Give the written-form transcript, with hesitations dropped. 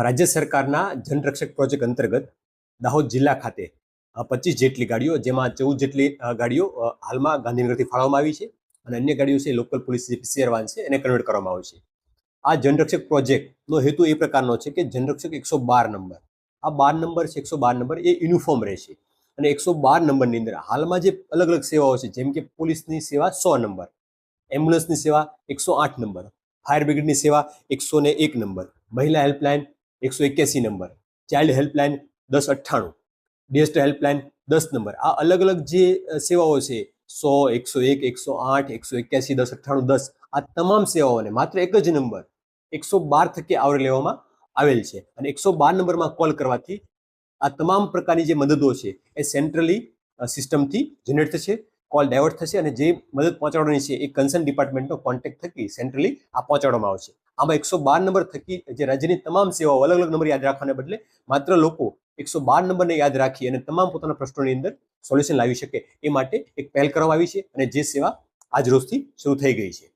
રાજ્ય સરકારના જનરક્ષક પ્રોજેક્ટ અંતર્ગત દાહોદ જિલ્લા ખાતે 25 જેટલી ગાડીઓ, જેમાં 14 જેટલી ગાડીઓ હાલમાં ગાંધીનગરથી ફાળવવામાં આવી છે અને અન્ય ગાડીઓ છે લોકલ પોલીસ જે પીસીઆર વાન છે એને કન્વર્ટ કરવામાં આવે છે. આ જનરક્ષક પ્રોજેક્ટનો હેતુ એ પ્રકારનો છે કે જનરક્ષક 112 નંબર, આ 12 નંબર છે, 112 નંબર એ યુનિફોર્મ રહેશે અને 112 નંબરની અંદર હાલમાં જે અલગ અલગ સેવાઓ છે, જેમ કે પોલીસની સેવા 100 નંબર, એમ્બ્યુલન્સની સેવા 108 નંબર, ફાયર બ્રિગેડની સેવા 101 નંબર, મહિલા helpline 181 number, child helpline 1098, disaster helpline 10 number, આ અલગ અલગ જે સેવાઓ છે 100, 101, 108, 181, 1098, 10, આ તમામ સેવાઓને માત્ર એક જ નંબર 112 થકી આવરી લેવામાં આવેલ છે અને 112 નંબરમાં કોલ કરવાથી આ તમામ પ્રકારની જે મદદો છે એ સેન્ટ્રલી સિસ્ટમથી જનરેટ થશે, કોલ ડાયવર્ટ થશે અને જે મદદ પહોંચાડવાની છે એ કન્સર્ન ડિપાર્ટમેન્ટનો કોન્ટેક્ટ થકી સેન્ટ્રલી આ પહોંચાડવામાં આવશે. આમાં 112 નંબર થકી જે રાજ્યની તમામ સેવાઓ અલગ અલગ નંબર યાદ રાખવાને બદલે માત્ર લોકો 112 નંબરને યાદ રાખી અને તમામ પોતાના પ્રશ્નોની અંદર સોલ્યુશન લાવી શકે એ માટે એક પહેલ કરવામાં આવી છે અને જે સેવા આજ રોજથી શરૂ થઈ ગઈ છે.